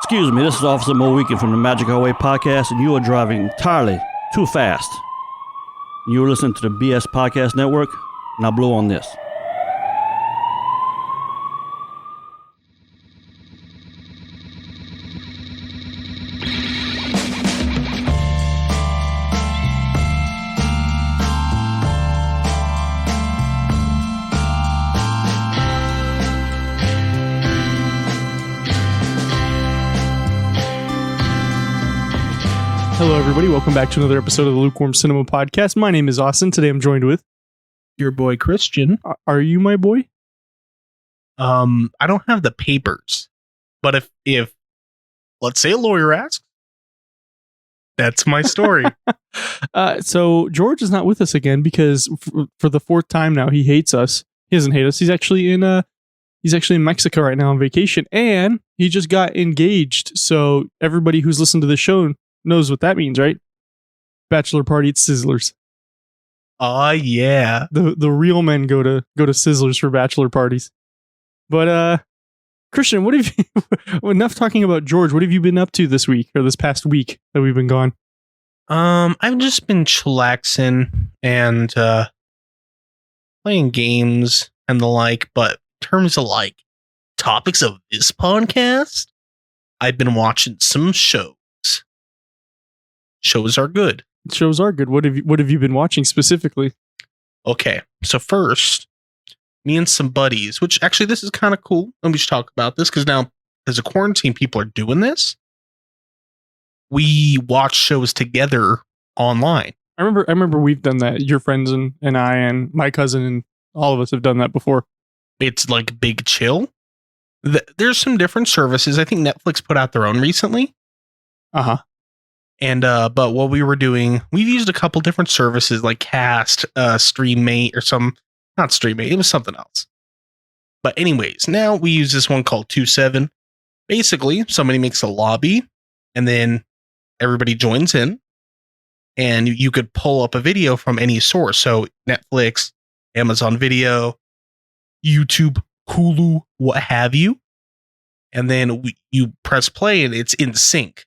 Excuse me, this is Officer Mo Weekend from the Magic Highway Podcast, and you are driving entirely too fast. You're listening to the BS Podcast Network. Now blow on this. Hello, everybody. Welcome back to another episode of the Lukewarm Cinema Podcast. My name is Austin. Today I'm joined with your boy Christian. Are you my boy? I don't have the papers, but if let's say a lawyer asks, that's my story. So George is not with us again because for the fourth time now he hates us. He doesn't hate us. He's actually in Mexico right now on vacation, and he just got engaged. So everybody who's listened to the show knows what that means, right? Bachelor party at Sizzlers. Yeah. The real men go to Sizzlers for bachelor parties. But Christian, what have you enough talking about George, what have you been up to this week or this past week that we've been gone? I've just been chillaxing and playing games and the like, but in terms of like topics of this podcast, I've been watching some shows. Shows are good. Shows are good. What have you been watching specifically? Okay, so first, me and some buddies, which actually this is kind of cool, and we should talk about this because now, as a quarantine, people are doing this. We watch shows together online. I remember we've done that. Your friends and I and my cousin and all of us have done that before. It's like big chill. There's some different services. I think Netflix put out their own recently. Uh-huh. And but what we were doing, we've used a couple different services like Cast, StreamMate, or not StreamMate, it was something else. But anyways, now we use this one called 27. Basically, somebody makes a lobby, and then everybody joins in, and you could pull up a video from any source. So Netflix, Amazon Video, YouTube, Hulu, what have you. And then you press play, and it's in sync.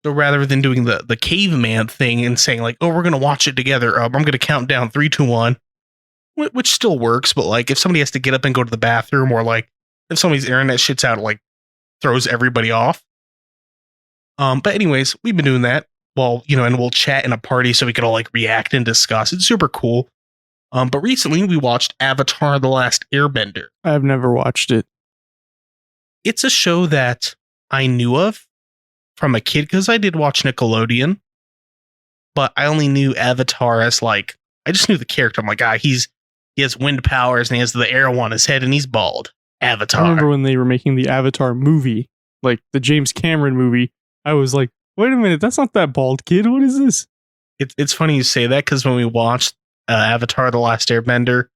So rather than doing the caveman thing and saying like, oh, we're going to watch it together. I'm going to count down 3, 2, 1, which still works. But like if somebody has to get up and go to the bathroom, or like if somebody's internet shits out, it like throws everybody off. But anyways, we've been doing that. Well, and we'll chat in a party so we could all like react and discuss. It's super cool. But recently we watched Avatar: The Last Airbender. I've never watched it. It's a show that I knew of from a kid because I did watch Nickelodeon, but I only knew Avatar as like, I just knew the character. I'm like, he has wind powers and he has the arrow on his head and he's bald. Avatar. I remember when they were making the Avatar movie, like the James Cameron movie, I was like, wait a minute, that's not that bald kid. What is this? It's funny you say that because when we watched Avatar: The Last Airbender,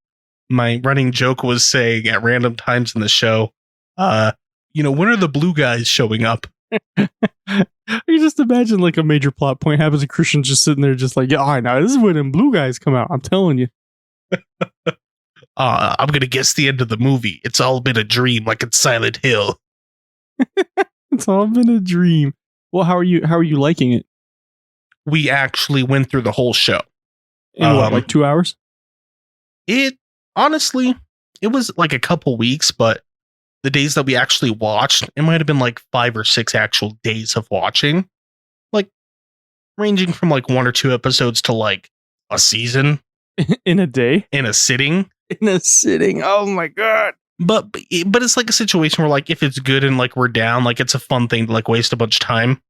my running joke was saying at random times in the show, when are the blue guys showing up? You just imagine like a major plot point happens and Christian's just sitting there just like, yeah, I know, this is when them blue guys come out. I'm telling you. I'm going to guess the end of the movie. It's all been a dream, like it's Silent Hill. It's all been a dream. Well, how are you liking it? We actually went through the whole show. In what, like 2 hours? It honestly, it was like a couple weeks, but the days that we actually watched, it might have been like 5 or 6 actual days of watching, like ranging from like 1 or 2 episodes to like a season in a day, in a sitting. Oh my God. But it's like a situation where like, if it's good and like we're down, like it's a fun thing to like waste a bunch of time.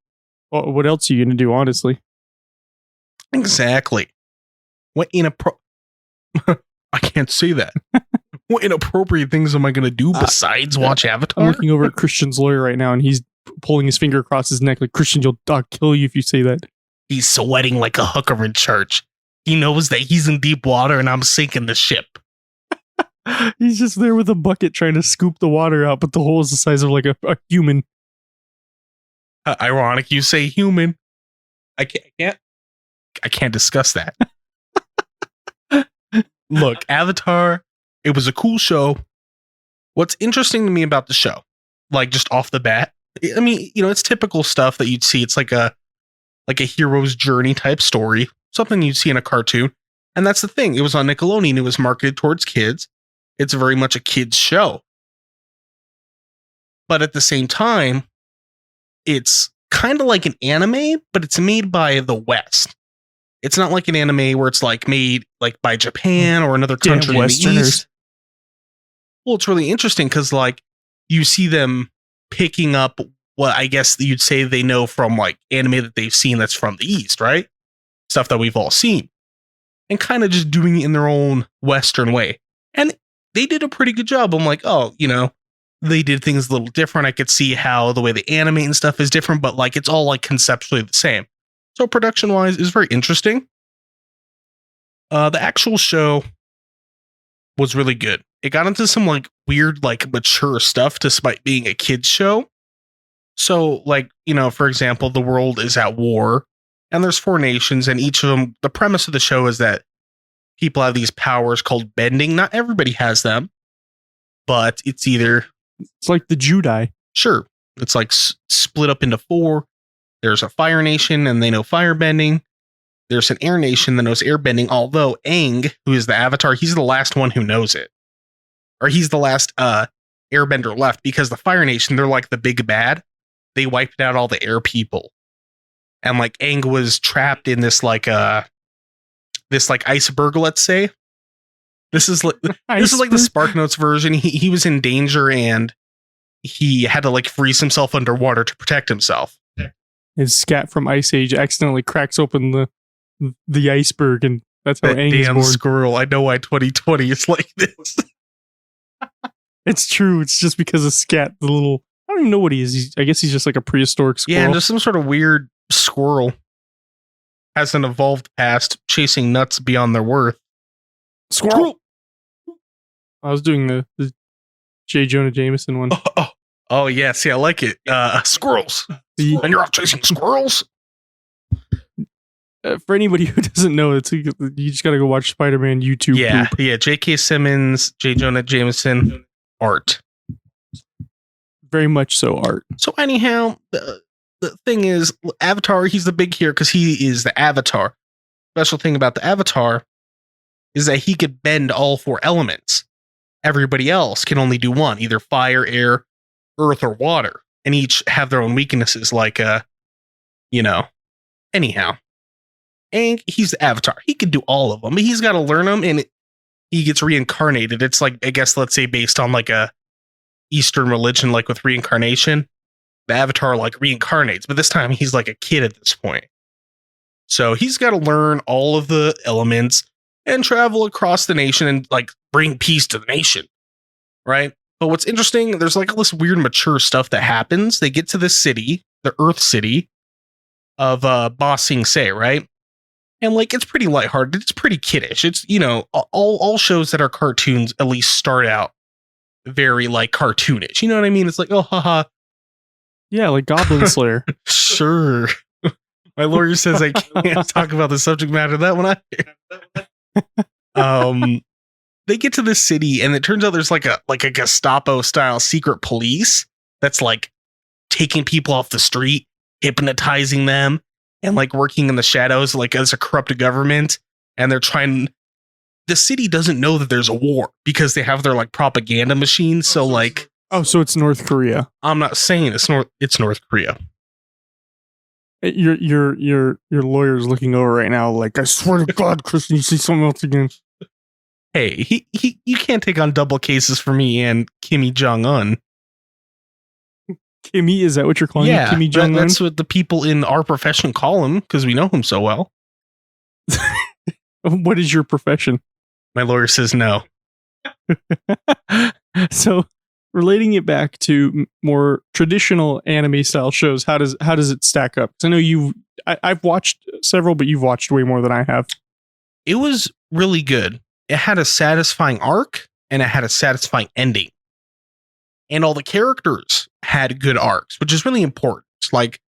Well, what else are you going to do? Honestly. Exactly. What I can't say that. What inappropriate things am I going to do besides watch Avatar? I'm looking over at Christian's lawyer right now, and he's pulling his finger across his neck like, Christian, I'll kill you if you say that. He's sweating like a hooker in church. He knows that he's in deep water and I'm sinking the ship. He's just there with a bucket trying to scoop the water out, but the hole is the size of like a human. Ironic you say human. I can't discuss that. Look, Avatar, it was a cool show. What's interesting to me about the show, like just off the bat, I mean, it's typical stuff that you'd see. It's like a hero's journey type story, something you'd see in a cartoon. And that's the thing. It was on Nickelodeon. It was marketed towards kids. It's very much a kids show. But at the same time, it's kind of like an anime, but it's made by the West. It's not like an anime where it's like made like by Japan or another country in the East. Well, it's really interesting because like you see them picking up what I guess you'd say they know from like anime that they've seen that's from the East, right? Stuff that we've all seen. And kind of just doing it in their own Western way. And they did a pretty good job. I'm like, oh, they did things a little different. I could see how the way they animate and stuff is different, but like it's all like conceptually the same. So production wise is very interesting. The actual show was really good. It got into some like weird, like mature stuff despite being a kid's show. So like, for example, the world is at war and there's 4 nations and each of them, the premise of the show is that people have these powers called bending. Not everybody has them, but it's like the Judai. Sure. It's like split up into 4. There's a fire nation and they know fire bending. There's an air nation that knows air bending, although Aang, who is the avatar, he's the last one who knows it. Or he's the last airbender left because the fire nation, they're like the big bad. They wiped out all the air people. And like Aang was trapped in this like iceberg, let's say. This is like the SparkNotes version. He was in danger and he had to like freeze himself underwater to protect himself. His scat from Ice Age accidentally cracks open the iceberg, and that's how Aang is born. Squirrel. I know why 2020 is like this. It's true. It's just because of scat. I don't even know what he is. I guess he's just like a prehistoric squirrel. Yeah, just some sort of weird squirrel. Has an evolved past, chasing nuts beyond their worth. Squirrel. I was doing the J. Jonah Jameson one. Oh yeah, see, I like it. Squirrels. And you're off chasing squirrels? For anybody who doesn't know, you just gotta go watch Spider-Man YouTube. Yeah, poop. yeah. J.K. Simmons, J. Jonah Jameson, art. Very much so art. So anyhow, the thing is, Avatar, he's the big hero because he is the Avatar. Special thing about the Avatar is that he could bend all 4 elements. Everybody else can only do one, either fire, air, earth, or water. And each have their own weaknesses, like, anyhow. And he's the Avatar. He can do all of them, but he's got to learn them, and he gets reincarnated. It's like, I guess, let's say, based on like a Eastern religion, like with reincarnation. The Avatar like reincarnates, but this time he's like a kid at this point. So he's got to learn all of the elements and travel across the nation and like bring peace to the nation. Right? But what's interesting, there's like all this weird mature stuff that happens. They get to this city, the Earth City of Ba Sing Se, right? And like it's pretty lighthearted, it's pretty kiddish. It's, all shows that are cartoons at least start out very like cartoonish. You know what I mean? It's like, oh haha. Yeah, like Goblin Slayer. Sure. My lawyer says I can't talk about the subject matter of that one. They get to this city and it turns out there's like a Gestapo style secret police that's like taking people off the street, hypnotizing them, and like working in the shadows like as a corrupt government. And the city doesn't know that there's a war because they have their like propaganda machine. So like, so it's North Korea. I'm not saying it's North Korea. Your lawyer's looking over right now like, I swear to God, Christian, you see something else again. Hey, you can't take on double cases for me and Kimmy Jong-un. Kimmy, is that what you're calling him? Kimmy Jong-un? That's what the people in our profession call him because we know him so well. What is your profession? My lawyer says no. So, relating it back to more traditional anime style shows, how does it stack up? Because I know I've watched several, but you've watched way more than I have. It was really good. It had a satisfying arc and it had a satisfying ending. And all the characters had good arcs, which is really important. Like,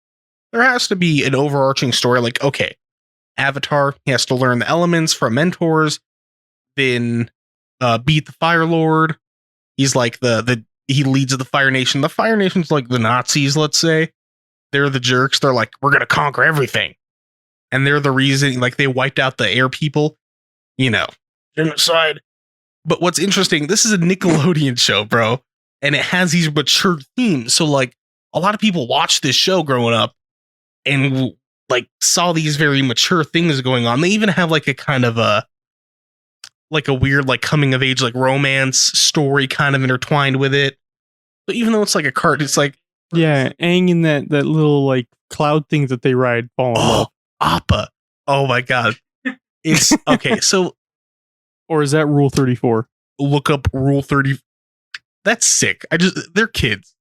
there has to be an overarching story. Like, okay, Avatar, he has to learn the elements from mentors, then beat the Fire Lord. He's like the he leads the Fire Nation. The Fire Nation's like the Nazis, let's say. They're the jerks. They're like, we're going to conquer everything. And they're the reason, like, they wiped out the air people, genocide. But what's interesting, this is a Nickelodeon show, bro. And it has these mature themes. So, like, a lot of people watched this show growing up and, like, saw these very mature things going on. They even have, like, a kind of a weird, like, coming of age, like, romance story kind of intertwined with it. But even though it's like a cart, it's like, yeah, Aang in that little, like, cloud thing that they ride fall in love. Appa. Oh my god. It's okay, so Or is that Rule 34? look up Rule 30. That's sick. They're kids.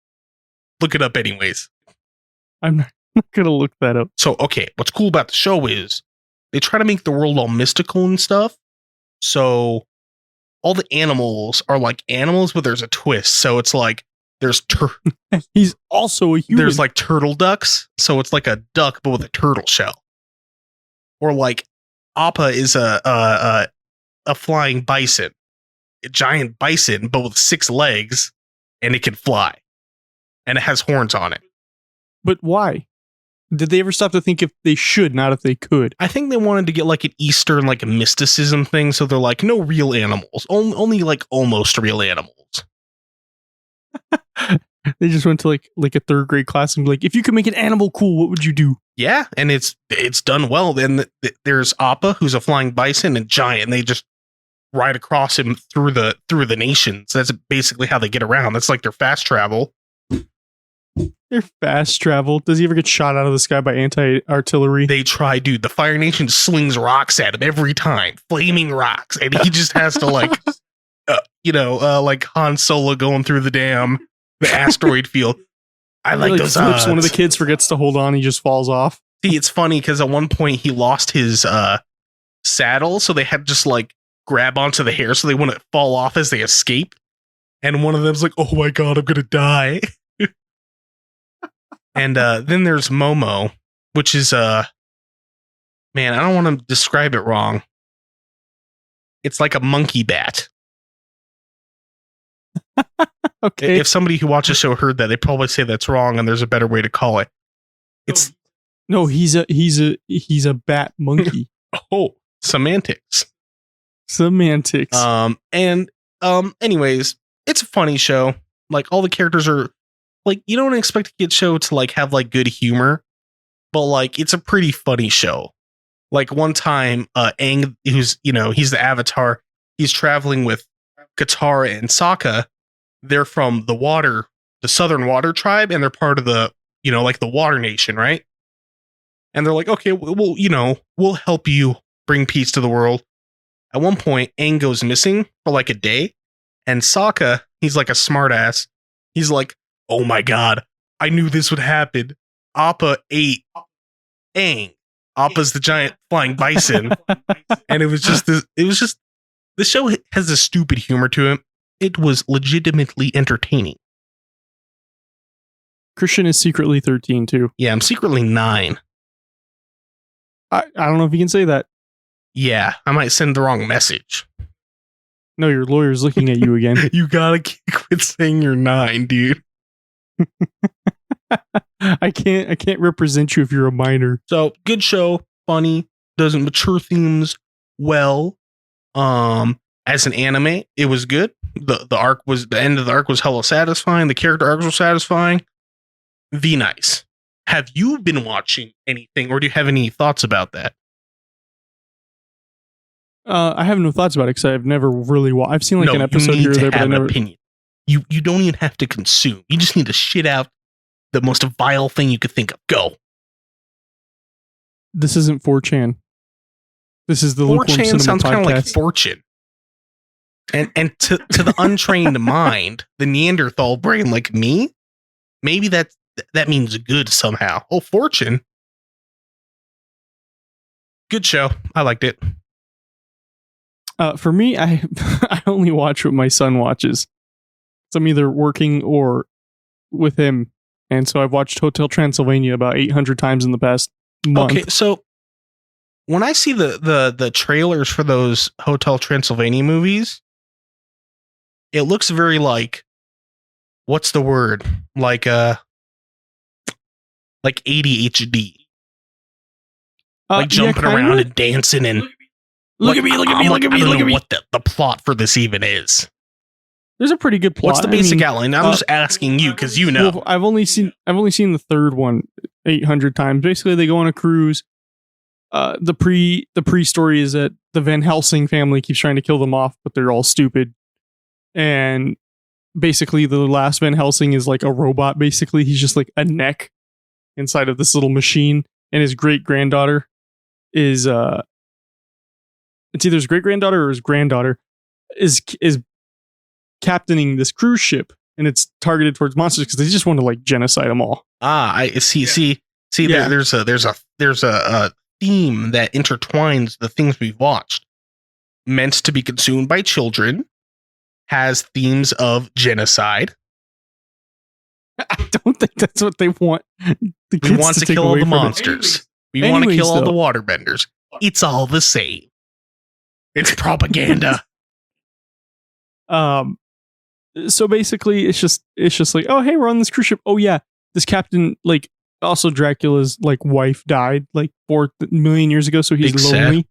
Look it up anyways. I'm not gonna look that up. So, okay, what's cool about the show is they try to make the world all mystical and stuff. So all the animals are like animals, but there's a twist. So it's like He's also a human. there's like turtle ducks. So it's like a duck, but with a turtle shell. Or like Appa is a flying bison, a giant bison, but with 6 legs, and it can fly, and it has horns on it. But why? Did they ever stop to think if they should, not if they could? I think they wanted to get like an Eastern, like a mysticism thing. So they're like, no real animals, only like almost real animals. They just went to like a 3rd grade class and be like, if you could make an animal cool, what would you do? Yeah, and it's done well. Then there's Appa, who's a flying bison and giant, and they just ride across him through the nations. That's basically how they get around. That's like their fast travel. Their fast travel. Does he ever get shot out of the sky by anti-artillery? They try, dude. The Fire Nation slings rocks at him every time, flaming rocks, and he just has to like, like Han Solo going through the asteroid field. I like those odds. One of the kids forgets to hold on. He just falls off. See, it's funny because at one point he lost his saddle, so they had to just like grab onto the hair so they wouldn't fall off as they escape. And one of them's like, "Oh my god, I'm gonna die." And then there's Momo, which is man, I don't want to describe it wrong. It's like a monkey bat. Okay. If somebody who watches the show heard that, they probably say that's wrong, and there's a better way to call it. It's no, he's a bat monkey. Semantics. Anyways, it's a funny show. Like, all the characters are like, you don't expect a kid show to like have like good humor, but like it's a pretty funny show. Like one time, Aang, who's he's the Avatar, he's traveling with Katara and Sokka. They're from the Southern Water Tribe, and they're part of the like the Water Nation, right? And they're like, okay, we'll help you bring peace to the world. At one point, Aang goes missing for like a day, and Sokka, he's like a smartass. He's like, oh my god, I knew this would happen. Appa ate Aang. Appa's the giant flying bison. And it was just the show has a stupid humor to it. It was legitimately entertaining. Christian is secretly 13 too. Yeah, I'm secretly 9. I don't know if you can say that. Yeah, I might send the wrong message. No, your lawyer's looking at you again. You gotta quit saying you're 9, dude. I can't represent you if you're a minor. So, good show, funny, doesn't mature themes well. As an anime, it was good. The end of the arc was hella satisfying. The character arcs were satisfying. Nice. Have you been watching anything, or do you have any thoughts about that? I have no thoughts about it because I've never really watched. I've seen like an episode here or there, but I never. Opinion. You don't even have to consume. You just need to shit out the most vile thing you could think of. Go. This isn't 4chan. This is the Lukewarm 4chan Cinema sounds kind of like podcast. fortune. And to the untrained mind, the Neanderthal brain like me, maybe that means good somehow. Oh, fortune. Good show. I liked it. For me, I only watch what my son watches. So I'm either working or with him. And so I've watched Hotel Transylvania about 800 times in the past month. Okay, so when I see the trailers for those Hotel Transylvania movies, it looks very like what's the word? Like ADHD. Like jumping around and dancing and look at me. I don't know what the plot for this even is. There's a pretty good plot. What's the basic outline? I'm just asking you because you know. Well, I've only seen the third one 800 times. Basically, they go on a cruise. The pre-story is that the Van Helsing family keeps trying to kill them off, but they're all stupid. And basically, the last Van Helsing is like a robot. Basically, he's just like a neck inside of this little machine, and his great granddaughter is it's either his great granddaughter or his granddaughter is captaining this cruise ship, and it's targeted towards monsters because they just want to like genocide them all. I see. Yeah. There's a theme that intertwines the things we've watched. Meant to be consumed by children, has themes of genocide. I don't think that's what they want. We want to kill all the monsters. We want to kill all the waterbenders. It's all the same. It's propaganda. So basically, it's just like, oh hey, we're on this cruise ship. Oh yeah, this captain, like, also Dracula's like wife died like 4 million years ago, so he's lonely.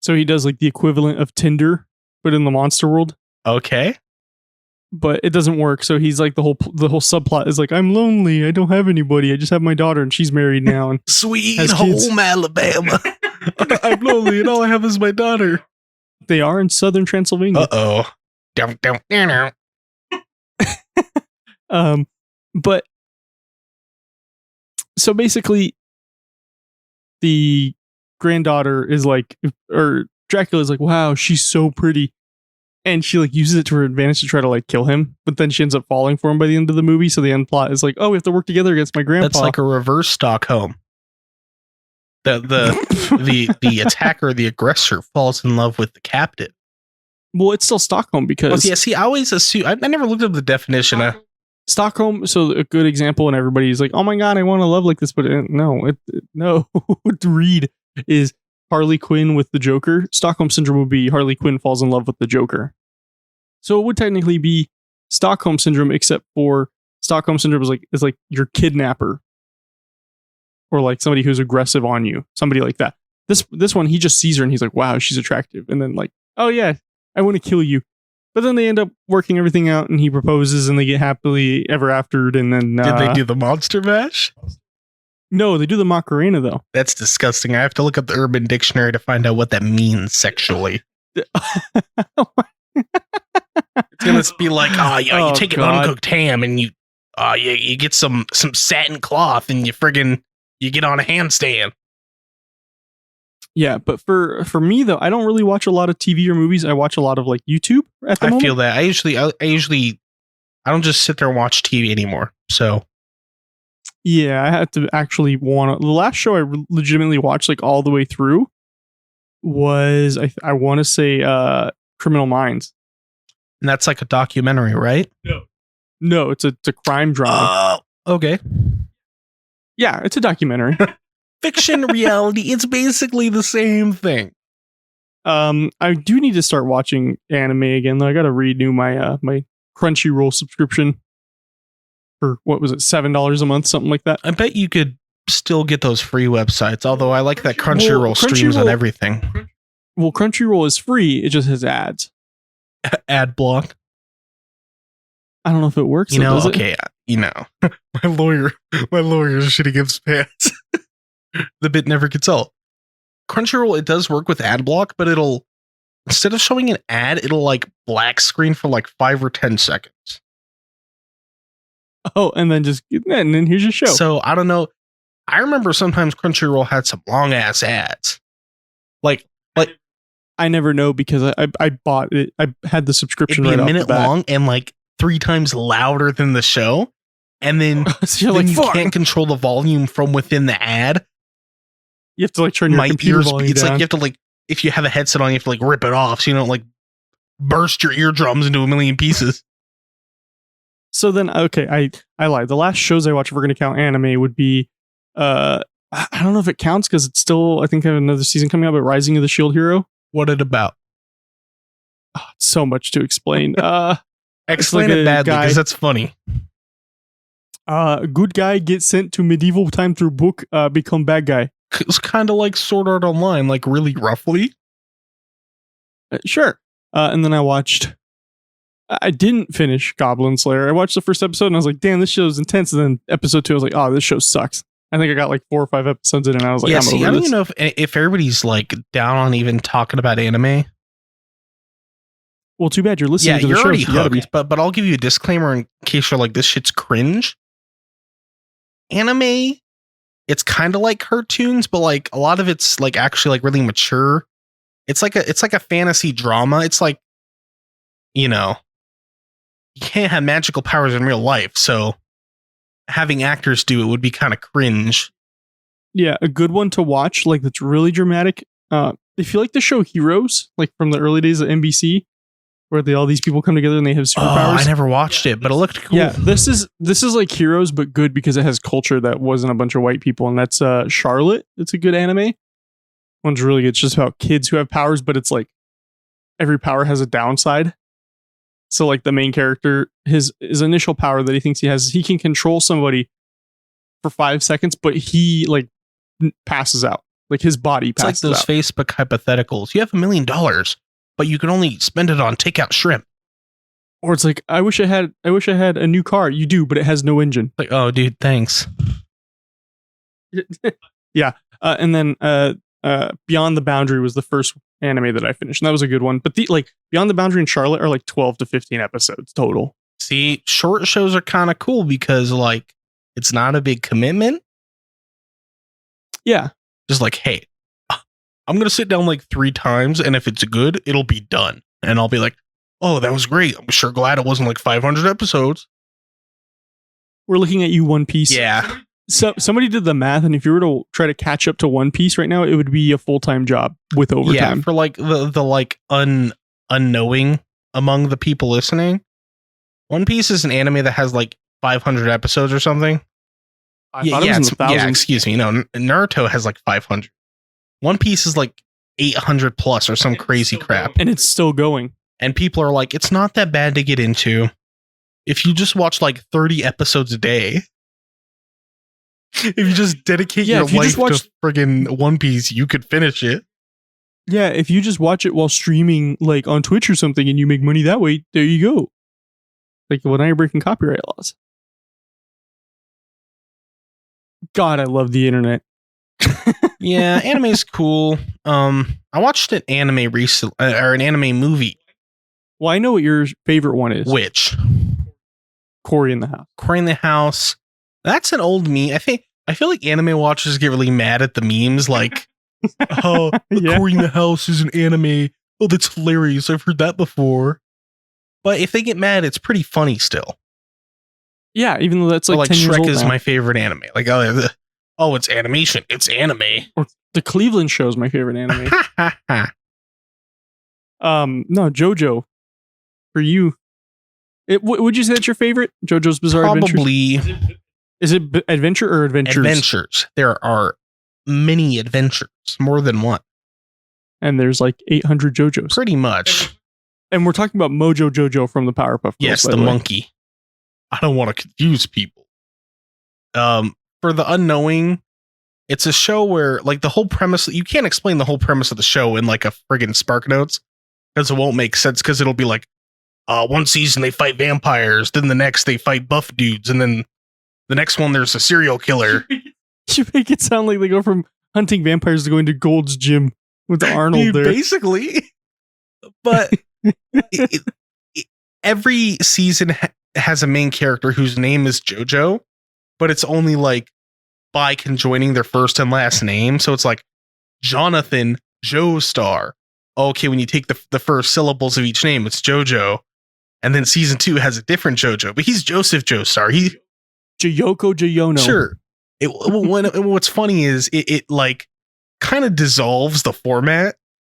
So he does like the equivalent of Tinder, but in the monster world. Okay. But it doesn't work. So he's like the whole subplot is like, I'm lonely. I don't have anybody. I just have my daughter, and she's married now. And sweet home Alabama. I'm lonely, and all I have is my daughter. They are in southern Transylvania. Uh-oh. But so basically, the granddaughter is like, or Dracula is like, wow, she's so pretty. And she like uses it to her advantage to try to like kill him, but then she ends up falling for him by the end of the movie. So the end plot is like, oh, we have to work together against my grandpa. That's like a reverse Stockholm. The attacker, the aggressor, falls in love with the captive. Well, it's still Stockholm because I always assume I never looked up the definition. Stockholm. So a good example, and everybody's like, oh my god, I want to love like this, but no. To read is Harley Quinn with the Joker. Stockholm Syndrome would be Harley Quinn falls in love with the Joker. So it would technically be Stockholm Syndrome, except for Stockholm Syndrome is like your kidnapper, or like somebody who's aggressive on you, somebody like that. This one, he just sees her and he's like, wow, she's attractive, and then like, oh yeah, I want to kill you. But then they end up working everything out, and he proposes, and they get happily ever aftered. And then did they do the monster mash? No, they do the Macarena though. That's disgusting. I have to look up the Urban Dictionary to find out what that means sexually. It's gonna be like, you take an uncooked ham and you get some satin cloth and you get on a handstand. Yeah, but for me though, I don't really watch a lot of TV or movies. I watch a lot of like YouTube at the moment. I feel that. I usually I don't just sit there and watch TV anymore. So yeah, I had to actually the last show I legitimately watched like all the way through was I want to say Criminal Minds. And that's like a documentary, right? No, it's a crime drama. Okay. Yeah, it's a documentary. Fiction, reality, it's basically the same thing. I do need to start watching anime again though. I got to renew my my Crunchyroll subscription for what was it, $7 a month, something like that. I bet you could still get those free websites, although I like that Crunchyroll streams on everything. Well, Crunchyroll is free, it just has ads. Ad block. I don't know if it works. You know, okay, you know. my lawyer's shitty gives pants. The bit never gets old. Crunchyroll, it does work with ad block, but it'll, instead of showing an ad, it'll like black screen for like 5 or 10 seconds. Oh, and then here's your show. So I don't know. I remember sometimes Crunchyroll had some long ass ads. Like I never know because I bought it. I had the subscription. It'd be right a minute long and like 3 times louder than the show, and then, so then like, you can't control the volume from within the ad. You have to like turn your computer volume It's down. like you have to like, if you have a headset on, you have to like rip it off so you don't like burst your eardrums into a million pieces. So then, okay, I lied. The last shows I watched, if we're going to count anime, would be I don't know if it counts because it's still, I think I have another season coming out, but Rising of the Shield Hero. What it about? So much to explain. Explain like it a badly guy- because that's funny. Good guy gets sent to medieval time through book, become bad guy. It's kind of like Sword Art Online, like really roughly. Sure. And then I didn't finish Goblin Slayer. I watched the first episode and I was like, damn, this show's intense. And then episode 2, I was like, oh, this show sucks. I think I got like 4 or 5 episodes in and I was like, Yeah, I'm see, over I don't this. even know if everybody's like down on even talking about anime. Well, too bad you're listening Yeah, to the you're show. already So you gotta be. hooked. But I'll give you a disclaimer in case you're like, this shit's cringe. Anime, it's kind of like cartoons, but like a lot of it's like actually like really mature. It's like a fantasy drama. It's like, you know, you can't have magical powers in real life, so having actors do it would be kind of cringe. Yeah, a good one to watch, like that's really dramatic. If you like the show Heroes, like from the early days of NBC, where all these people come together and they have superpowers. Oh, I never watched it, but it looked cool. Yeah, this is like Heroes, but good because it has culture that wasn't a bunch of white people, and that's Charlotte. It's a good anime. One's really good. It's just about kids who have powers, but it's like every power has a downside. So like the main character, his initial power that he thinks he has, he can control somebody for 5 seconds, but he like passes out. Like his body It's like passes those out. Facebook hypotheticals. You have $1 million, but you can only spend it on takeout shrimp. Or it's like, I wish I had a new car. You do, but it has no engine. Like, oh, dude, thanks. Yeah. And then Beyond the Boundary was the first anime that I finished, and that was a good one. But Beyond the Boundary and Charlotte are like 12 to 15 episodes total. See, short shows are kind of cool because like it's not a big commitment. Yeah. Just like, hey, I'm gonna sit down like 3 times, and if it's good, it'll be done. And I'll be like, oh, that was great. I'm sure glad it wasn't like 500 episodes. We're looking at you, One Piece. Yeah. So somebody did the math, and if you were to try to catch up to One Piece right now, it would be a full-time job with overtime. Yeah, for like the like unknowing among the people listening. One Piece is an anime that has like 500 episodes or something. I thought it was in the thousands. Yeah, excuse me. No, Naruto has like 500. One Piece is like 800 plus or some crazy crap. And it's still going. And people are like, it's not that bad to get into. If you just watch like 30 episodes a day, if you just dedicate your life to friggin' One Piece, you could finish it. Yeah, if you just watch it while streaming like on Twitch or something and you make money that way, there you go. Like, well, now you're breaking copyright laws. God, I love the internet. Yeah, anime's cool. I watched an anime recently, or an anime movie. Well, I know what your favorite one is. Which? Cory in the House. Cory in the House. That's an old meme. I feel like anime watchers get really mad at the memes, like, oh, Yeah. Cory in the House is an anime. Oh, that's hilarious. I've heard that before. But if they get mad, it's pretty funny still. Yeah, even though that's like 10 years Shrek old is now. my favorite anime. Like, oh, it's animation. It's anime. Or the Cleveland Show is my favorite anime. No, JoJo. For you, would you say that's your favorite? JoJo's Bizarre Adventure. Probably. Is it adventure or adventures? Adventures. There are many adventures, more than one. And there's like 800 JoJos. Pretty much. And we're talking about Mojo Jojo from the Powerpuff Girls. Yes, by the way. monkey. I don't want to confuse people. For the unknowing, it's a show where like the whole premise, you can't explain the whole premise of the show in like a friggin' Spark Notes because it won't make sense, because it'll be like, one season they fight vampires, then the next they fight buff dudes, and then the next one there's a serial killer. You make it sound like they go from hunting vampires to going to Gold's Gym with Arnold Dude, there. basically. But every season has a main character whose name is JoJo, but it's only like by conjoining their first and last name. So it's like Jonathan Joestar. Okay, when you take the first syllables of each name, it's JoJo. And then season 2 has a different JoJo, but he's Joseph Joestar. Jayoko Jayono. Sure. What's funny is it like kind of dissolves the format,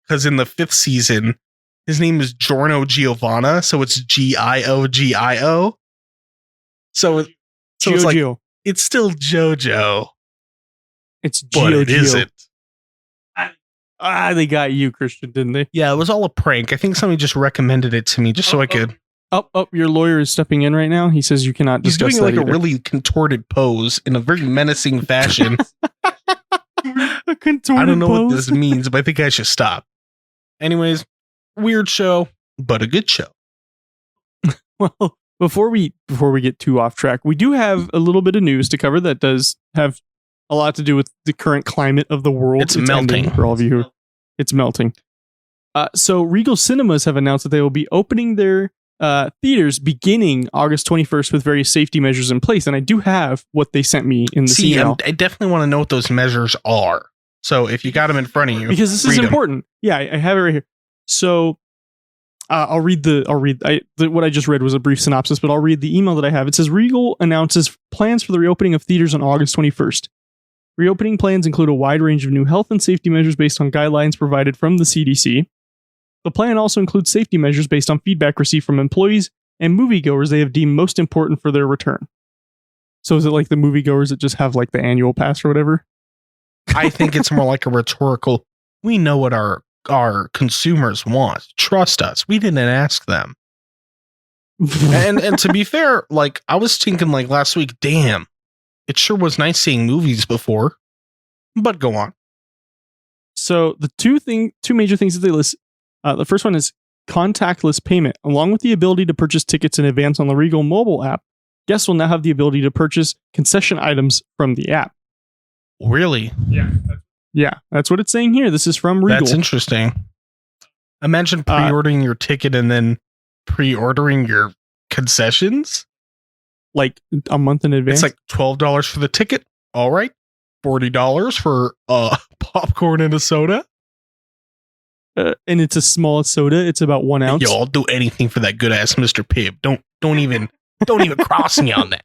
because in the 5th season, his name is Giorno Giovanna, so it's Giogio. So it's like, Gio. it's still JoJo, It's but Gio it Gio. isn't. They got you, Christian, didn't they? Yeah, it was all a prank. I think somebody just recommended it to me just so I could Your lawyer is stepping in right now. He says you cannot He's discuss doing that like a either. really contorted pose in a very menacing fashion. A contorted I don't know pose. what this means, but I think I should stop. Anyways, weird show, but a good show. Well, before we get too off track, we do have a little bit of news to cover that does have a lot to do with the current climate of the world. It's melting. ending for all of you. It's melting. So Regal Cinemas have announced that they will be opening their theaters beginning August 21st with various safety measures in place. And I do have what they sent me in this email. I definitely want to know what those measures are. So if you got them in front of you, because this is read 'em. important. Yeah, I have it right here. So what I just read was a brief synopsis, but I'll read the email that I have. It says Regal announces plans for the reopening of theaters on August 21st. Reopening plans include a wide range of new health and safety measures based on guidelines provided from the CDC. The plan also includes safety measures based on feedback received from employees and moviegoers they have deemed most important for their return. So is it like the moviegoers that just have like the annual pass or whatever? I think it's more like a rhetorical. We know what our consumers want. Trust us. We didn't ask them. and to be fair, like I was thinking like last week, damn, it sure was nice seeing movies before. But go on. So the two major things that they list. The first one is contactless payment. Along with the ability to purchase tickets in advance on the Regal mobile app, guests will now have the ability to purchase concession items from the app. Really? Yeah, that's what it's saying here. This is from Regal. That's interesting. Imagine pre-ordering your ticket and then pre-ordering your concessions. Like a month in advance. It's like $12 for the ticket. All right. $40 for popcorn and a soda. And it's a small soda. It's about 1 ounce. Yo, I'll do anything for that good ass Mr. Pibb. Don't even cross me on that.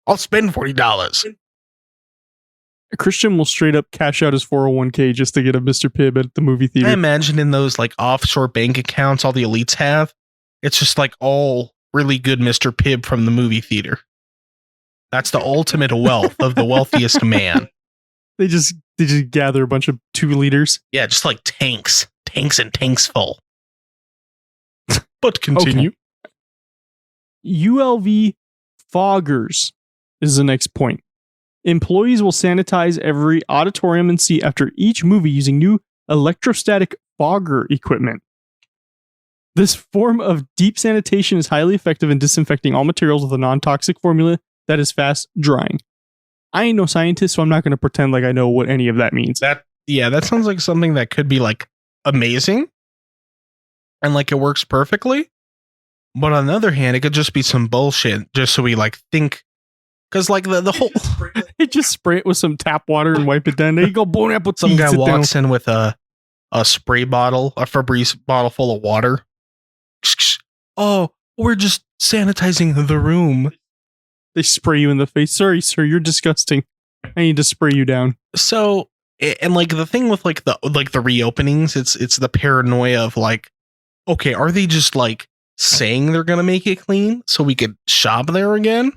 I'll spend $40. Christian will straight up cash out his 401k just to get a Mr. Pibb at the movie theater. I imagine in those like offshore bank accounts all the elites have, it's just like all really good Mr. Pibb from the movie theater. That's the ultimate wealth of the wealthiest man. They just gather a bunch of 2 liters. Yeah, just like tanks and tanks full. But continue. Okay. ULV foggers is the next point. Employees will sanitize every auditorium and seat after each movie using new electrostatic fogger equipment. This form of deep sanitation is highly effective in disinfecting all materials with a non-toxic formula that is fast drying. I ain't no scientist, so I'm not going to pretend like I know what any of that means. That sounds like something that could be like amazing and like it works perfectly. But on the other hand, it could just be some bullshit just so we like think. Because like the whole they just spray it with some tap water and wipe it down. There you go. Bon appetit. some guy Sit walks down. in with a spray bottle, a Febreze bottle full of water. Oh, we're just sanitizing the room. They spray you in the face. Sorry, sir, you're disgusting. I need to spray you down. So, and like the thing with like the reopenings, it's the paranoia of like, okay, are they just like saying they're gonna make it clean so we could shop there again?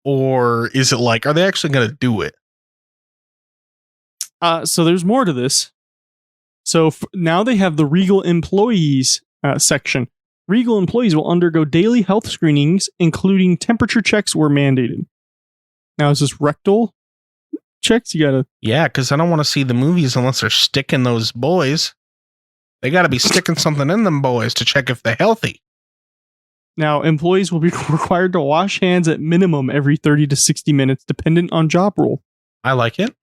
Or is it like, are they actually going to do it? So there's more to this. So now they have the Regal employees section. Regal employees will undergo daily health screenings, including temperature checks where mandated. Now, is this rectal checks? You gotta... Yeah, because I don't want to see the movies unless they're sticking those boys. They got to be sticking something in them boys to check if they're healthy. Now, employees will be required to wash hands at minimum every 30 to 60 minutes, dependent on job role. I like it.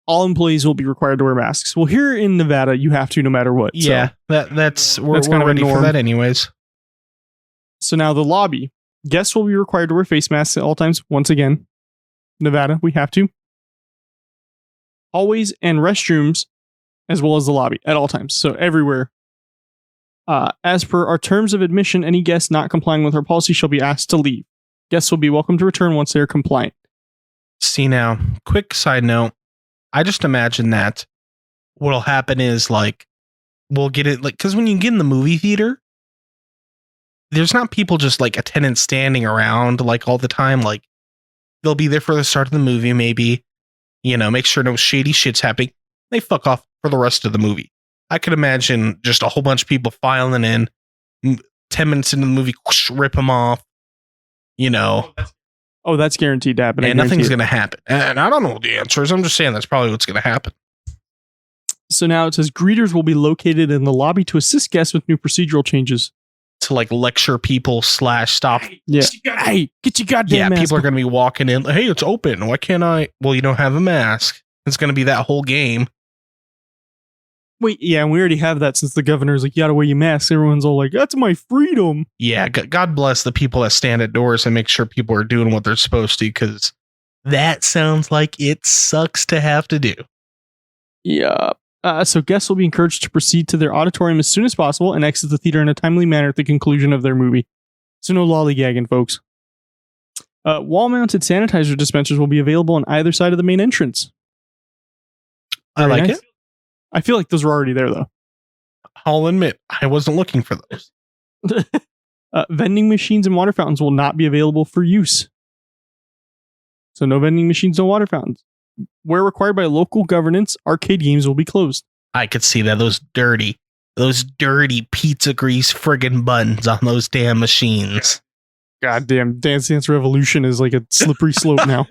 All employees will be required to wear masks. Well, here in Nevada, you have to no matter what. Yeah, so we're kind of ready a for norm. that anyways. So now the lobby. Guests will be required to wear face masks at all times. Once again, Nevada, we have to. Hallways and restrooms, as well as the lobby at all times. So everywhere. As per our terms of admission, any guest not complying with our policy shall be asked to leave. Guests will be welcome to return once they are compliant. See now, quick side note. I just imagine that what'll happen is like, we'll get it like, because when you get in the movie theater, there's not people just like attendants standing around like all the time. Like they'll be there for the start of the movie, maybe, make sure no shady shit's happening. They fuck off for the rest of the movie. I could imagine just a whole bunch of people filing in, 10 minutes into the movie, whoosh, rip them off. You know. Oh, that's guaranteed to happen. And nothing's going to happen. And I don't know the answers. I'm just saying that's probably what's going to happen. So now it says greeters will be located in the lobby to assist guests with new procedural changes. To like lecture people / stop. Yeah. Hey, get your goddamn mask. People are going to be walking in. Hey, it's open. Why can't I? Well, you don't have a mask. It's going to be that whole game. Wait, yeah, and we already have that since the governor's like, you gotta wear your mask. Everyone's all like, that's my freedom. Yeah, God bless the people that stand at doors and make sure people are doing what they're supposed to, because that sounds like it sucks to have to do. Yeah. So guests will be encouraged to proceed to their auditorium as soon as possible and exit the theater in a timely manner at the conclusion of their movie. So no lollygagging, folks. Wall-mounted sanitizer dispensers will be available on either side of the main entrance. I like nice. it. I feel like those are already there, though. I'll admit, I wasn't looking for those. Vending machines and water fountains will not be available for use. So no vending machines, no water fountains. Where required by local governance, arcade games will be closed. I could see that. Those dirty pizza grease friggin' buns on those damn machines. Goddamn, Dance Dance Revolution is like a slippery slope now.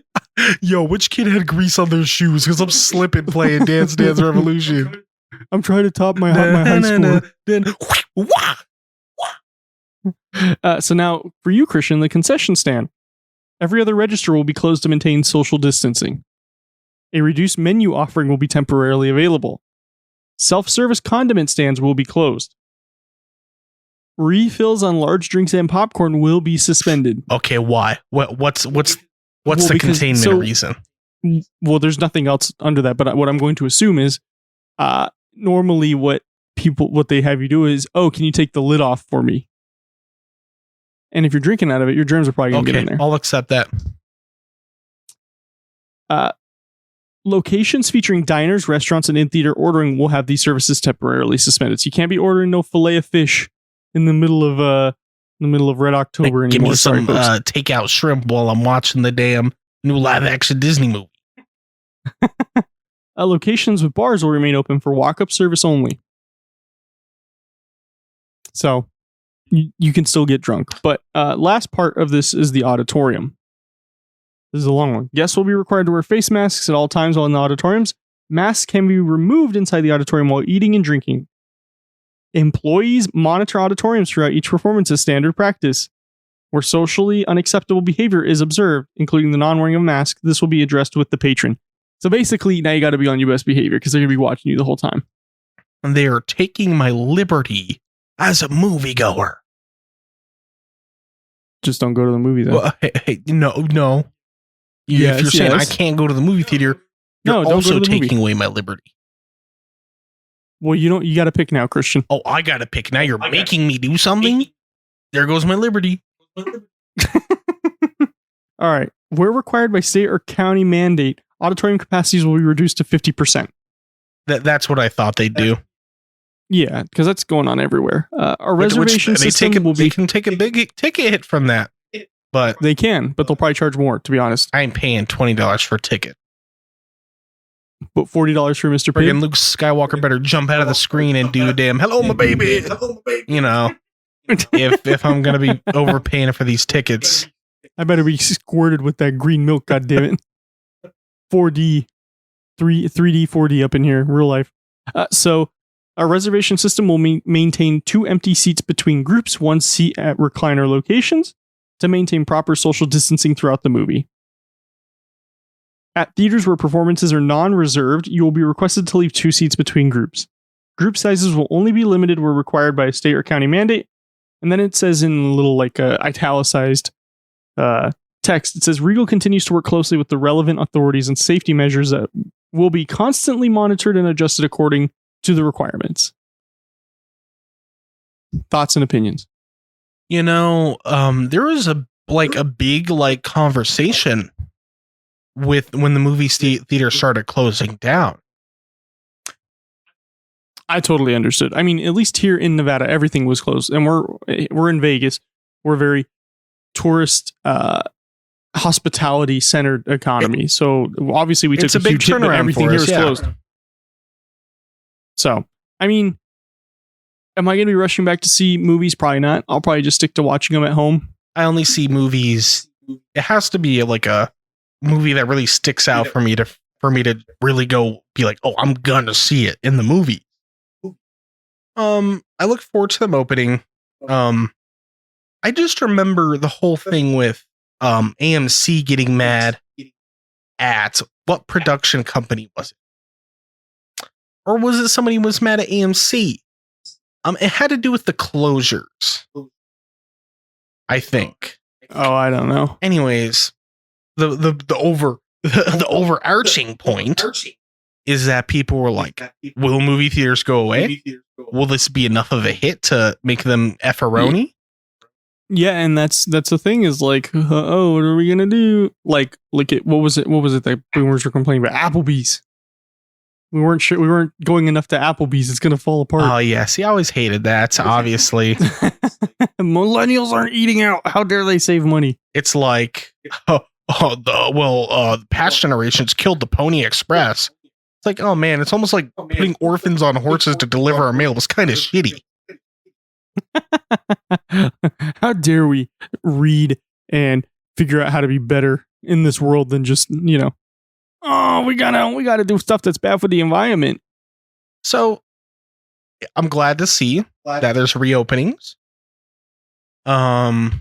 Yo, which kid had grease on their shoes? Because I'm slipping playing Dance Dance Revolution. I'm trying to top my high score. So now, for you, Christian, the concession stand. Every other register will be closed to maintain social distancing. A reduced menu offering will be temporarily available. Self-service condiment stands will be closed. Refills on large drinks and popcorn will be suspended. Okay, why? What's the containment reason? Well, there's nothing else under that, but what I'm going to assume is normally what they have you do is, oh, can you take the lid off for me? And if you're drinking out of it, your germs are probably going to get in there. I'll accept that. Locations featuring diners, restaurants, and in-theater ordering will have these services temporarily suspended. So you can't be ordering no fillet of fish in the middle of Red October anymore. Give me some takeout shrimp while I'm watching the damn new live-action Disney movie. Locations with bars will remain open for walk-up service only. So you can still get drunk. But last part of this is the auditorium. This is a long one. Guests will be required to wear face masks at all times while in the auditoriums. Masks can be removed inside the auditorium while eating and drinking. Employees monitor auditoriums throughout each performance as standard practice. Where socially unacceptable behavior is observed, including the non-wearing of a mask, this will be addressed with the patron. So basically, now you got to be on your best behavior because they're going to be watching you the whole time. And they are taking my liberty as a moviegoer. Just don't go to the movie then. Well, hey, no. If you're saying I can't go to the movie theater, you're also taking away my liberty. Well, you got to pick now, Christian. Oh, I got to pick now. You're making me do something. There goes my liberty. All right. Where required by state or county mandate, auditorium capacities will be reduced to 50%. That's what I thought they'd do. Yeah, because that's going on everywhere. A reservation system will be... They can take a big ticket hit from that. But they can, but they'll probably charge more, to be honest. I ain't paying $20 for a ticket. But $40 for Mr. Pig? Friggin' Luke Skywalker better jump out of the screen and do a damn hello, my baby. You know, if I'm going to be overpaying for these tickets. I better be squirted with that green milk, goddammit. 3D 4D up in here, real life. So a reservation system will maintain 2 empty seats between groups, 1 seat at recliner locations to maintain proper social distancing throughout the movie. At theaters where performances are non-reserved, you will be requested to leave 2 seats between groups. Group sizes will only be limited where required by a state or county mandate. And then it says in a little italicized text, it says Regal continues to work closely with the relevant authorities and safety measures that will be constantly monitored and adjusted according to the requirements. Thoughts and opinions? You know, there was a big conversation with when the movie theater started closing down. I totally understood. I mean, at least here in Nevada, everything was closed, and we're in Vegas. We're a very tourist, hospitality centered economy. So obviously, we took a huge hit, but everything here is closed. So, I mean, Am I going to be rushing back to see movies? Probably not. I'll probably just stick to watching them at home. I only see movies. It has to be like a movie that really sticks out for me to really go be like, oh, I'm gonna see it in the movie. I look forward to them opening. I just remember the whole thing with AMC getting mad at what production company was it? Or was it somebody was mad at AMC? It had to do with the closures, I think. Oh, I don't know. Anyways, the overarching point is that people were like, will movie theaters go away? Will this be enough of a hit to make them efferoni? Yeah, and that's the thing is like, oh, what are we gonna do? Like, look at what was it that boomers were complaining about? Applebee's. We weren't sure. We weren't going enough to Applebee's. It's gonna fall apart. Oh yes, he always hated that. Obviously, millennials aren't eating out. How dare they save money? It's like, the past generations killed the Pony Express. It's like, oh man, it's almost like putting orphans on horses to deliver a mail. It was kind of shitty. How dare we read and figure out how to be better in this world than just, oh, we gotta do stuff that's bad for the environment. So I'm glad to see that there's reopenings. I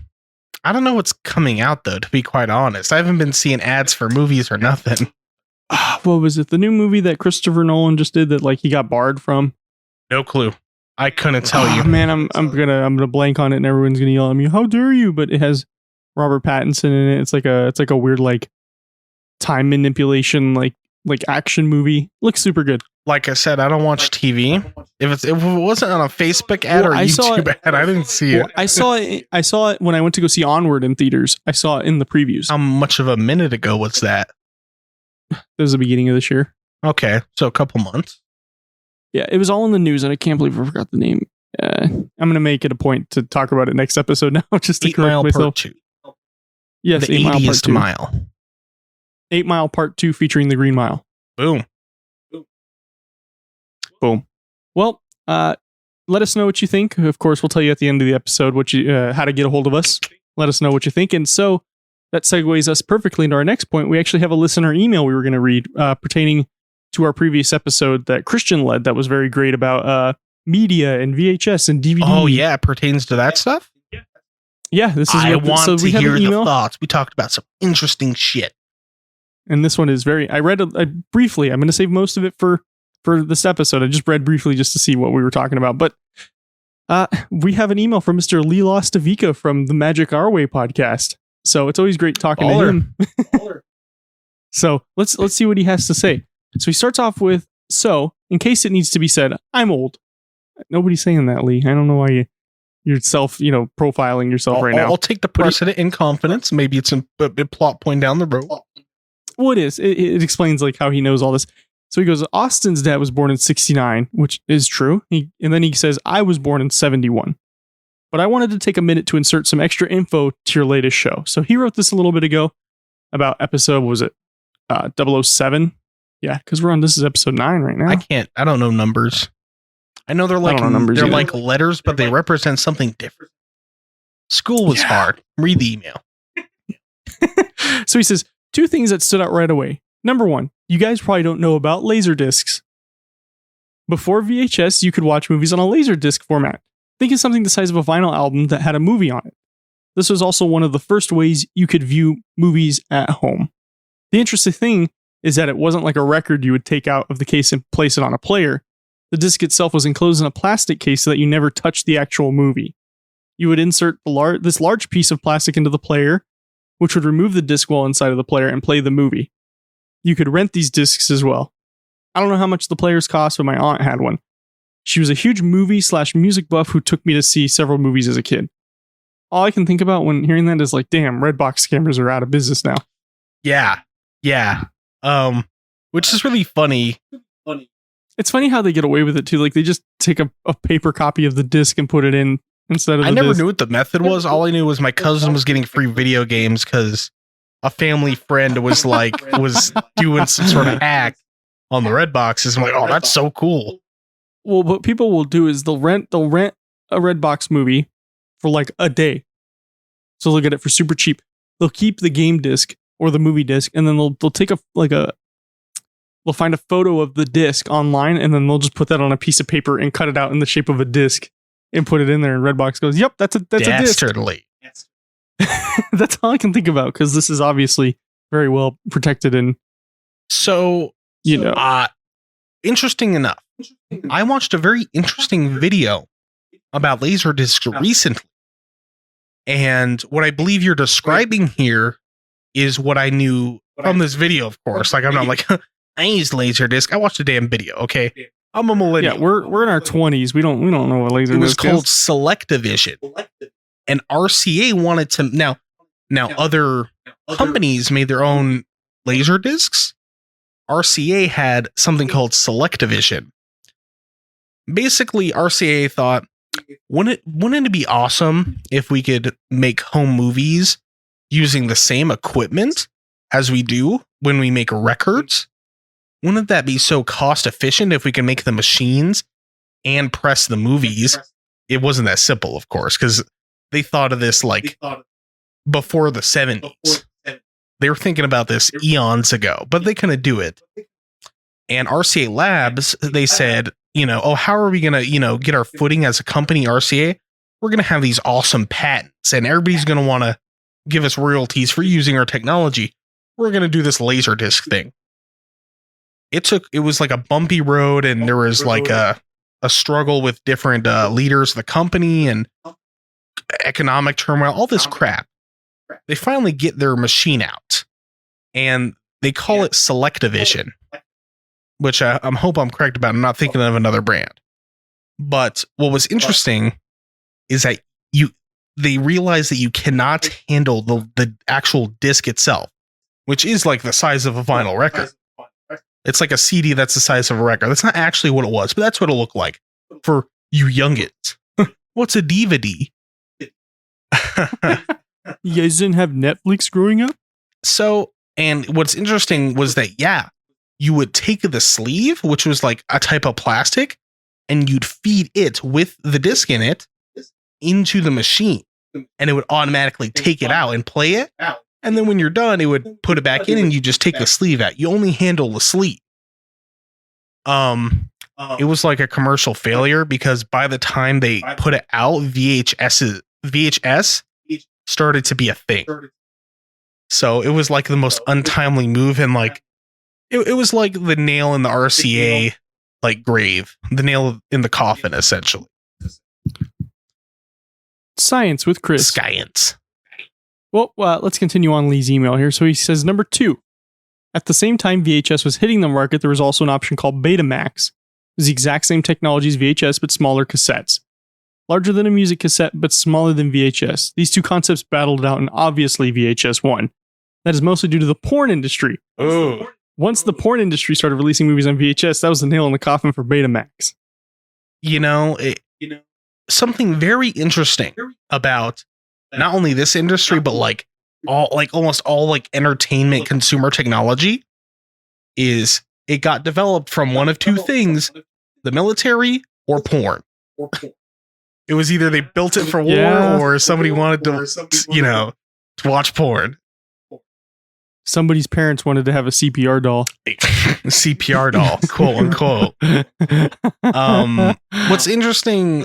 don't know what's coming out though, to be quite honest. I haven't been seeing ads for movies or nothing. What was it? The new movie that Christopher Nolan just did that like he got barred from? No clue. I couldn't tell you. Man, I'm gonna blank on it and everyone's gonna yell at me, how dare you? But it has Robert Pattinson in it. It's like a weird like time manipulation like action movie. Looks super good. Like I said, I don't watch TV. If it wasn't on a Facebook ad or YouTube ad, I didn't see it. I saw it when I went to go see Onward in theaters. I saw it in the previews. How much of a minute ago was that? It was the beginning of this year. Okay, so a couple months. Yeah, it was all in the news, and I can't believe I forgot the name. I'm going to make it a point to talk about it next episode now, just to 8 Mile myself. Part 2. Yes, the 8 Mile Part 80th 2. mile. 8 Mile Part 2 featuring the Green Mile. Boom. Well, let us know what you think. Of course, we'll tell you at the end of the episode how to get a hold of us. Let us know what you think. And so that segues us perfectly into our next point. We actually have a listener email we were going to read pertaining to our previous episode that Christian led that was very great about media and VHS and DVD. Oh, yeah. It pertains to that stuff? Yeah. This is I want so to we have hear an the email. thoughts. We talked about some interesting shit. And this one is I read briefly. I'm going to save most of it for this episode. I just read briefly just to see what we were talking about. But we have an email from Mr. Lee Lostavica from the Magic Our Way podcast. So it's always great talking to him. So let's see what he has to say. So he starts off with, so in case it needs to be said, I'm old. Nobody's saying that, Lee. I don't know why you're profiling yourself right now. I'll take the precedent in confidence. Maybe it's a plot point down the road. Well, it is. It explains like how he knows all this. So he goes, Austin's dad was born in 69, which is true. And then he says, I was born in 71. But I wanted to take a minute to insert some extra info to your latest show. So he wrote this a little bit ago about episode, what was it? 007? Yeah, because this is episode 9 right now. I don't know numbers. I know they're like numbers. They're like letters, but they represent something different. School was hard. Read the email. So he says, 2 things that stood out right away. Number 1, you guys probably don't know about Laserdiscs. Before VHS, you could watch movies on a Laserdisc format. Think of something the size of a vinyl album that had a movie on it. This was also one of the first ways you could view movies at home. The interesting thing is that it wasn't like a record you would take out of the case and place it on a player. The disc itself was enclosed in a plastic case so that you never touched the actual movie. You would insert this large piece of plastic into the player, which would remove the disc wall inside of the player and play the movie. You could rent these discs as well. I don't know how much the players cost, but my aunt had one. She was a huge movie/music buff who took me to see several movies as a kid. All I can think about when hearing that is like, damn, Redbox cameras are out of business now. Yeah. Which is really funny. It's funny how they get away with it too. Like they just take a paper copy of the disc and put it in instead of the I never disc. knew what the method was. All I knew was my cousin was getting free video games because a family friend was doing some sort of hack on the Redboxes. I'm like, oh, that's so cool. well, what people will do is they'll rent a Redbox movie for like a day. So they'll get it for super cheap. They'll keep the game disc or the movie disc, and then they'll take they'll find a photo of the disc online, and then they'll just put that on a piece of paper and cut it out in the shape of a disc and put it in there. And Redbox goes, "Yep, that's a disc." Dastardly. That's all I can think about, because this is obviously very well protected and interesting enough. I watched a very interesting video about Laserdiscs recently. And what I believe you're describing here is what I knew from this video, of course. Like, I'm not like, I used Laserdisc. I watched a damn video, okay? I'm a millennial. Yeah, we're in our 20s. We don't know what Laserdisc is. It was called Selectivision. And RCA wanted to... Now other companies made their own Laserdiscs. RCA had something called Selectivision. Basically, RCA thought, wouldn't it be awesome if we could make home movies using the same equipment as we do when we make records? Wouldn't that be so cost efficient if we can make the machines and press the movies? It wasn't that simple, of course, because they thought of this like before the 70s. They were thinking about this eons ago, but they couldn't do it. And RCA Labs, they said, how are we going to, get our footing as a company, RCA? We're going to have these awesome patents, and everybody's going to want to give us royalties for using our technology. We're going to do this Laserdisc thing. It was like a bumpy road, and there was like a struggle with different leaders of the company and economic turmoil, all this crap. They finally get their machine out, and they call it Selectivision, which I hope I'm correct about. I'm not thinking of another brand. But what was interesting is that they realized that you cannot handle the actual disc itself, which is like the size of a vinyl record. It's like a CD that's the size of a record. That's not actually what it was, but that's what it looked like for you youngins. What's a DVD? You guys didn't have Netflix growing up? So, and what's interesting was that, you would take the sleeve, which was like a type of plastic, and you'd feed it with the disc in it into the machine, and it would automatically take it out and play it. And then when you're done, it would put it back in, and you just take the sleeve out. You only handle the sleeve. It was like a commercial failure, because by the time they put it out, VHS started to be a thing. So it was like the most untimely move, and like it was like the nail in the RCA like grave, the nail in the coffin, essentially. Science with Chris. Science. Well, let's continue on Lee's email here. So he says, number 2. At the same time VHS was hitting the market, there was also an option called Betamax. It was the exact same technology as VHS, but smaller cassettes. Larger than a music cassette, but smaller than VHS. These two concepts battled it out, and obviously VHS won. That is mostly due to the porn industry. Oh. Once the porn industry started releasing movies on VHS, that was the nail in the coffin for Betamax. Something very interesting about not only this industry, but almost all entertainment consumer technology is it got developed from one of two things: the military or porn. It was either they built it for war or somebody wanted to watch porn. Somebody's parents wanted to have a CPR doll. CPR doll, quote unquote. What's interesting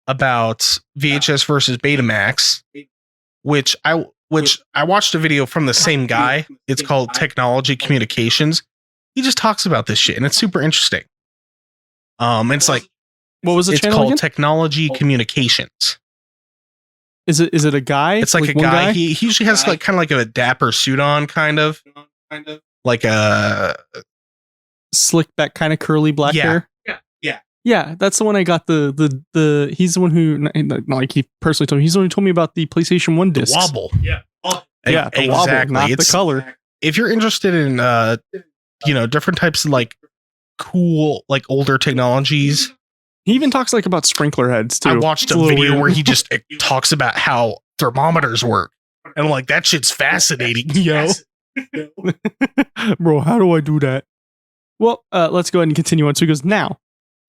about VHS versus Betamax, which I watched a video from the same guy. It's called Technology Communications. He just talks about this shit, and it's super interesting. It's like, what was the it's channel called again? Technology Communications. Is it a guy? It's like a guy. He usually has kind of like a dapper suit on, kind of like a slick back, kind of curly black hair. Yeah, that's the one I got. The he's the one who, not like he personally told me. He's the one who told me about the PlayStation 1 discs. Wobble. The wobble, not the color. If you're interested in different types of like cool older technologies. He even talks about sprinkler heads too. I watched a video where he just talks about how thermometers work, and I'm like, that shit's fascinating, yo. Bro, how do I do that? Well, let's go ahead and continue on. So he goes, now,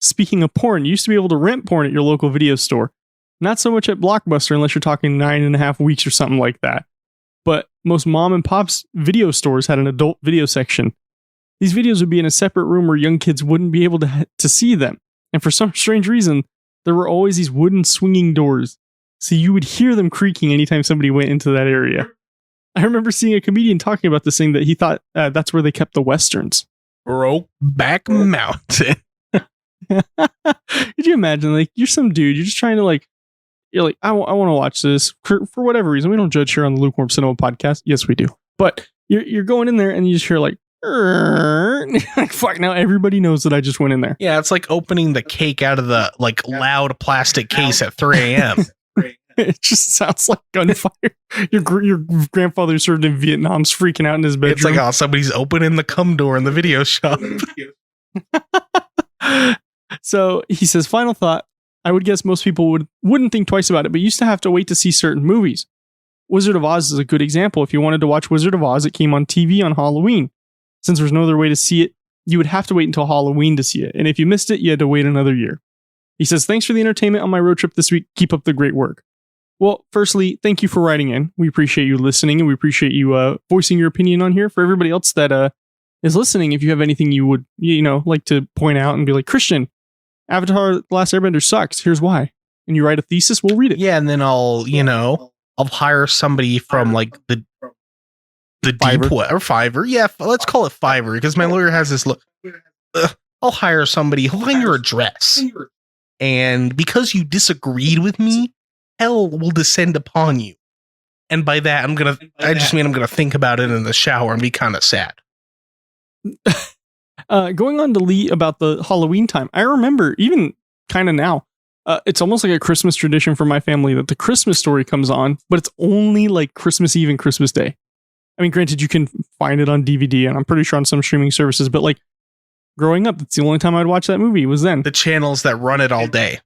speaking of porn, you used to be able to rent porn at your local video store. Not so much at Blockbuster unless you're talking 9.5 weeks or something like that. But most mom and pop's video stores had an adult video section. These videos would be in a separate room where young kids wouldn't be able to see them. And for some strange reason, there were always these wooden swinging doors. So you would hear them creaking anytime somebody went into that area. I remember seeing a comedian talking about this thing that he thought that's where they kept the Westerns. Brokeback Mountain. Could you imagine, like, you're some dude, you're just trying to, like, you're like, I want to watch this for whatever reason. We don't judge here on the Lukewarm Cinema podcast. Yes, we do. But you're going in there and you just hear like, like, fuck, now everybody knows that I just went in there. Yeah, it's like opening the cake out of the like loud plastic case at 3 a.m. It just sounds like gunfire. Your grandfather served in Vietnam's freaking out in his bedroom. It's like, oh, somebody's opening the cum door in the video shop. So he says, final thought. I would guess most people wouldn't think twice about it, but used to have to wait to see certain movies. Wizard of Oz is a good example. If you wanted to watch Wizard of Oz, it came on TV on Halloween. Since there's no other way to see it, you would have to wait until Halloween to see it. And if you missed it, you had to wait another year. He says, thanks for the entertainment on my road trip this week. Keep up the great work. Well, firstly, thank you for writing in. We appreciate you listening, and we appreciate you voicing your opinion on here. For everybody else that is listening, if you have anything you would like to point out and be like, Christian, Avatar: The Last Airbender sucks. Here's why. And you write a thesis, we'll read it. Yeah, and then I'll hire somebody from like the Fiverr. deep web or Fiverr. Yeah, let's call it Fiverr because my lawyer has this look. I'll hire somebody. He'll find your address, and because you disagreed with me, hell will descend upon you. And by that, I just mean I'm gonna think about it in the shower and be kind of sad. Going on to Lee about the Halloween time, I remember even kind of now, it's almost like a Christmas tradition for my family that the Christmas Story comes on, but it's only like Christmas Eve and Christmas Day. I mean, granted, you can find it on DVD and I'm pretty sure on some streaming services, but like growing up, that's the only time I'd watch that movie was then. The channels that run it all day.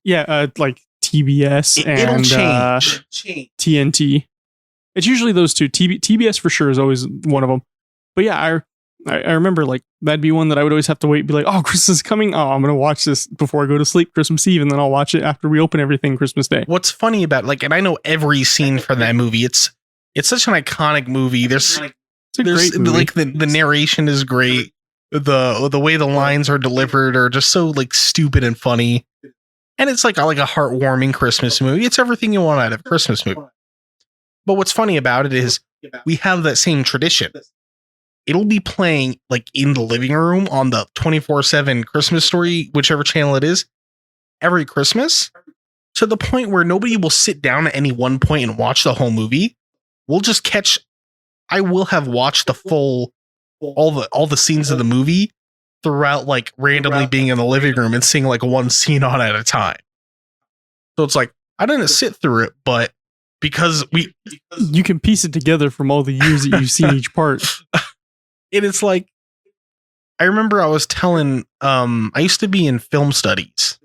Yeah, like TBS It'll and change. TNT. It's usually those two. TBS for sure is always one of them. But yeah, I remember like that'd be one that I would always have to wait and be like, oh, Christmas is coming. Oh, I'm going to watch this before I go to sleep Christmas Eve. And then I'll watch it after we open everything Christmas Day. What's funny about and I know every scene from that movie. It's such an iconic movie. There's great movie. Like the narration is great. The way the lines are delivered are just so like stupid and funny. And it's like a heartwarming Christmas movie. It's everything you want out of a Christmas movie. But what's funny about it is we have that same tradition. It'll be playing like in the living room on the 24/7 Christmas Story, whichever channel it is, every Christmas, to the point where nobody will sit down at any one point and watch the whole movie. I will have watched the full, all the scenes of the movie throughout, like randomly being in the living room and seeing like one scene on at a time. So it's like, I didn't sit through it, but because you can piece it together from all the years that you've seen each part. And it's like, I remember I was telling, I used to be in film studies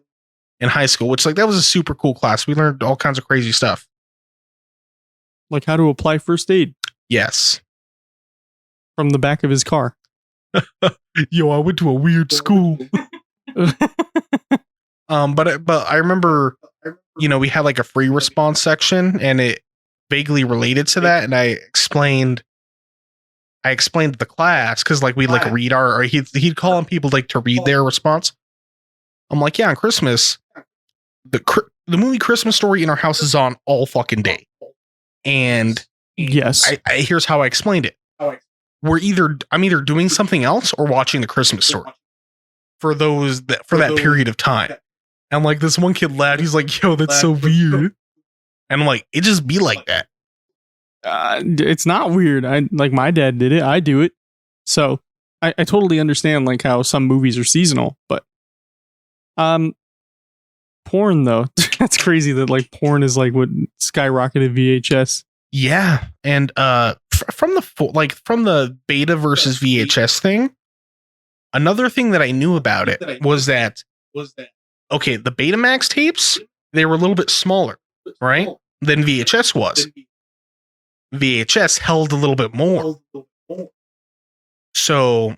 in high school, which like that was a super cool class. We learned all kinds of crazy stuff. Like how to apply first aid. Yes. From the back of his car. Yo, I went to a weird school. But I remember, we had like a free response section and it vaguely related to that. And I explained to the class because like we'd like read he'd call on people like to read their response. I'm like, yeah, on Christmas, the movie Christmas Story in our house is on all fucking day. And yes, here's how I explained it. I'm either doing something else or watching the Christmas Story for that period of time. And like this one kid laughed. He's like, yo, that's so weird. And I'm like, it just be like that. It's not weird. Like my dad did it. I do it. So I totally understand like how some movies are seasonal, but porn though, that's crazy that like porn is like what skyrocketed VHS. Yeah. And from the beta versus VHS thing, another thing that I knew about it was that okay, the Betamax tapes, they were a little bit smaller, right? Than VHS was. VHS held a little bit more. So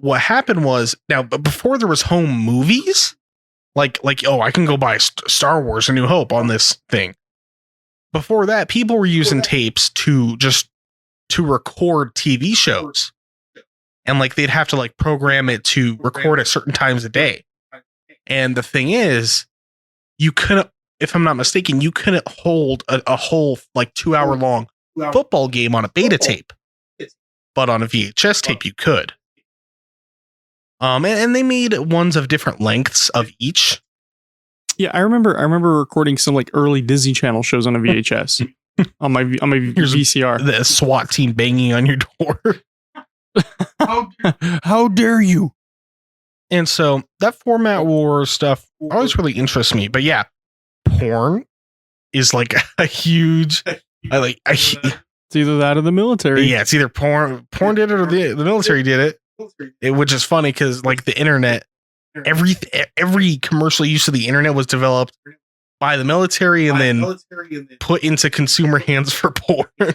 what happened was, now, but before there was home movies, like oh, I can go buy Star Wars: A New Hope on this thing. Before that, people were using tapes to record TV shows, and like they'd have to like program it to record at certain times a day. And the thing is, you couldn't, if I'm not mistaken, you couldn't hold a whole like 2-hour long football game on a beta tape, but on a VHS tape you could. And they made ones of different lengths of each. Yeah, I remember recording some like early Disney Channel shows on a VHS on my VCR. The SWAT team banging on your door. How dare you? And so that format war stuff always really interests me. But yeah, porn is like a huge. It's either that or the military. Yeah, it's either porn did it or the military did it. Which is funny because like the internet, every commercial use of the internet was developed by the military and then put into consumer hands for porn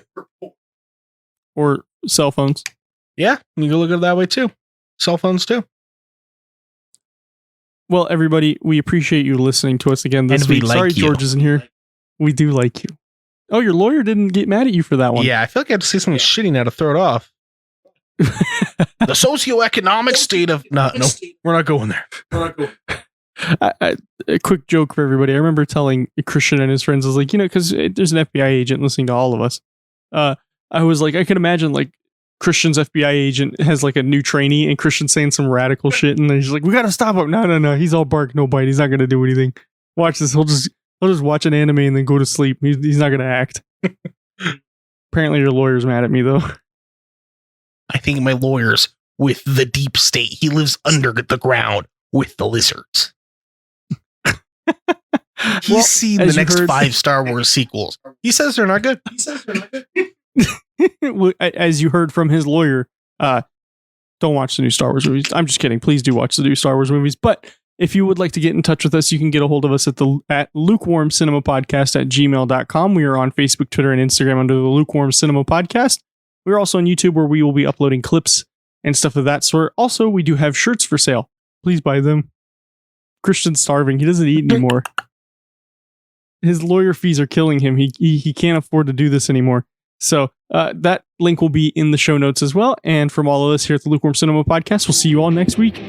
or cell phones. Yeah, you can look at it that way too. Cell phones too. Well, everybody, we appreciate you listening to us again this week. Sorry, George isn't here. We do like you. Oh, your lawyer didn't get mad at you for that one. Yeah, I feel like I have to say something shitty now to throw it off. The socioeconomic state of no, we're not going there. A quick joke for everybody. I remember telling Christian and his friends, I was like, because there's an FBI agent listening to all of us. I was like, I can imagine like Christian's FBI agent has like a new trainee and Christian saying some radical shit, and he's like, we gotta stop him. No, he's all bark, no bite. He's not gonna do anything. Watch this. He'll just watch an anime and then go to sleep. He's not gonna act. Apparently your lawyer's mad at me though. I think my lawyer's with the deep state. He lives under the ground with the lizards. He's seen the next 5 Star Wars sequels. He says they're not good. As you heard from his lawyer, don't watch the new Star Wars movies. I'm just kidding. Please do watch the new Star Wars movies. But if you would like to get in touch with us, you can get a hold of us at Lukewarm Cinema Podcast at gmail.com. We are on Facebook, Twitter, and Instagram under the Lukewarm Cinema Podcast. We're also on YouTube where we will be uploading clips and stuff of that sort. Also, we do have shirts for sale. Please buy them. Christian's starving. He doesn't eat anymore. His lawyer fees are killing him. He can't afford to do this anymore. So that link will be in the show notes as well. And from all of us here at the Lukewarm Cinema Podcast, we'll see you all next week.